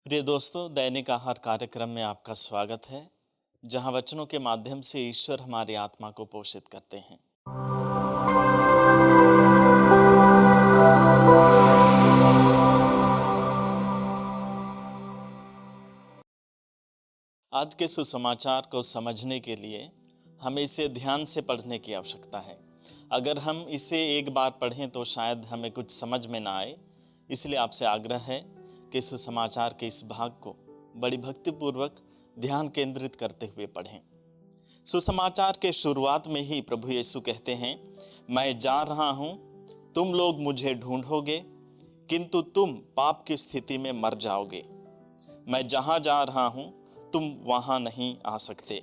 प्रिय दोस्तों, दैनिक आहार कार्यक्रम में आपका स्वागत है, जहां वचनों के माध्यम से ईश्वर हमारी आत्मा को पोषित करते हैं। आज के सुसमाचार को समझने के लिए हमें इसे ध्यान से पढ़ने की आवश्यकता है। अगर हम इसे एक बार पढ़ें तो शायद हमें कुछ समझ में ना आए, इसलिए आपसे आग्रह है कि सुसमाचार के इस भाग को बड़ी भक्तिपूर्वक ध्यान केंद्रित करते हुए पढ़ें। सुसमाचार के शुरुआत में ही प्रभु यीशु कहते हैं, मैं जा रहा हूं, तुम लोग मुझे ढूंढोगे, किंतु तुम पाप की स्थिति में मर जाओगे। मैं जहां जा रहा हूं, तुम वहां नहीं आ सकते।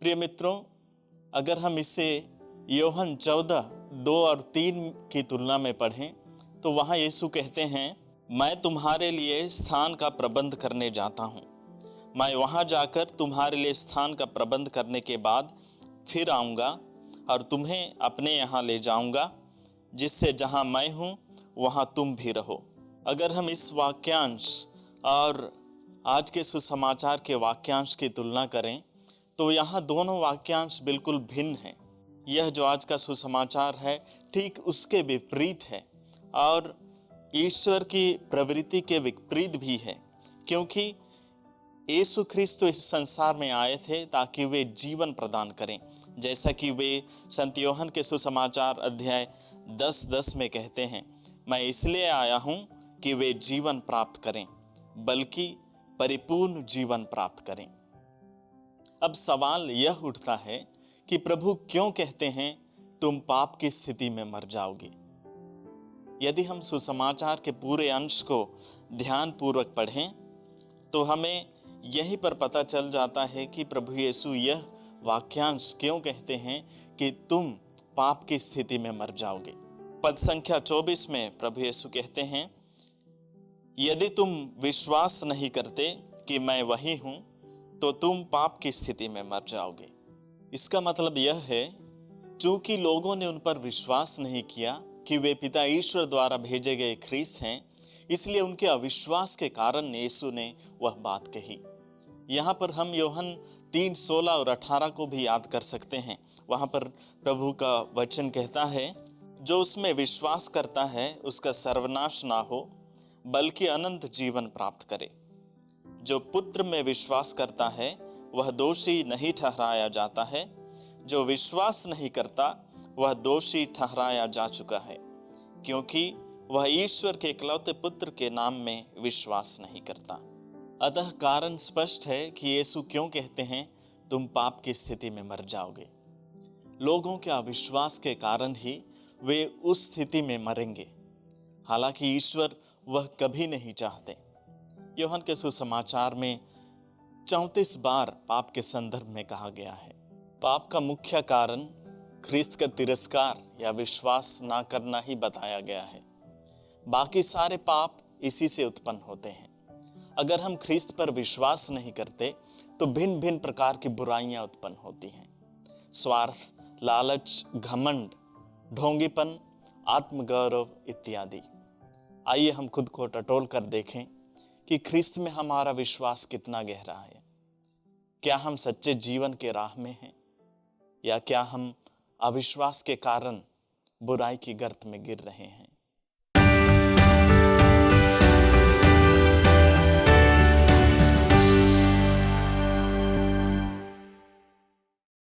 प्रिय मित्रों, अगर हम इसे यूहन्ना 14:2 और 3 की तुलना में पढ़ें तो वहां यीशु कहते हैं, मैं तुम्हारे लिए स्थान का प्रबंध करने जाता हूं। मैं वहां जाकर तुम्हारे लिए स्थान का प्रबंध करने के बाद फिर आऊंगा और तुम्हें अपने यहाँ ले जाऊंगा, जिससे जहां मैं हूं वहां तुम भी रहो। अगर हम इस वाक्यांश और आज के सुसमाचार के वाक्यांश की तुलना करें तो यहाँ दोनों वाक्यांश बिल्कुल भिन्न हैं। यह जो आज का सुसमाचार है ठीक उसके विपरीत है और ईश्वर की प्रवृत्ति के विपरीत भी है, क्योंकि यीशु ख्रिस्त इस संसार में आए थे ताकि वे जीवन प्रदान करें, जैसा कि वे संत यूहन्ना के सुसमाचार अध्याय 10:10 में कहते हैं, मैं इसलिए आया हूं कि वे जीवन प्राप्त करें, बल्कि परिपूर्ण जीवन प्राप्त करें। अब सवाल यह उठता है कि प्रभु क्यों कहते हैं तुम पाप की स्थिति में मर जाओगे। यदि हम सुसमाचार के पूरे अंश को ध्यान पूर्वक पढ़ें तो हमें यहीं पर पता चल जाता है कि प्रभु यीशु यह वाक्यांश क्यों कहते हैं कि तुम पाप की स्थिति में मर जाओगे। पद संख्या 24 में प्रभु यीशु कहते हैं, यदि तुम विश्वास नहीं करते कि मैं वही हूं तो तुम पाप की स्थिति में मर जाओगे। इसका मतलब यह है, चूंकि लोगों ने उन पर विश्वास नहीं किया कि वे पिता ईश्वर द्वारा भेजे गए ख्रिस्त हैं, इसलिए उनके अविश्वास के कारण यीशु ने वह बात कही। यहाँ पर हम यूहन्ना 3:16 और 18 को भी याद कर सकते हैं। वहाँ पर प्रभु का वचन कहता है, जो उसमें विश्वास करता है उसका सर्वनाश ना हो, बल्कि अनंत जीवन प्राप्त करे। जो पुत्र में विश्वास करता है वह दोषी नहीं ठहराया जाता है, जो विश्वास नहीं करता वह दोषी ठहराया जा चुका है, क्योंकि वह ईश्वर के इकलौते पुत्र के नाम में विश्वास नहीं करता। अतः कारण स्पष्ट है कि यीशु क्यों कहते हैं तुम पाप की स्थिति में मर जाओगे। लोगों के अविश्वास के कारण ही वे उस स्थिति में मरेंगे, हालांकि ईश्वर वह कभी नहीं चाहते। यूहन्ना के सुसमाचार में 34 बार पाप के संदर्भ में कहा गया है। पाप का मुख्य कारण ख्रिस्त का तिरस्कार या विश्वास ना करना ही बताया गया है। बाकी सारे पाप इसी से उत्पन्न होते हैं। अगर हम ख्रिस्त पर विश्वास नहीं करते तो भिन्न भिन्न प्रकार की बुराइयां उत्पन्न होती हैं। स्वार्थ, लालच, घमंड, ढोंगीपन, आत्मगौरव इत्यादि। आइए हम खुद को टटोल कर देखें कि ख्रिस्त में हमारा विश्वास कितना गहरा है। क्या हम सच्चे जीवन के राह में हैं, या क्या हम अविश्वास के कारण बुराई की गर्त में गिर रहे हैं।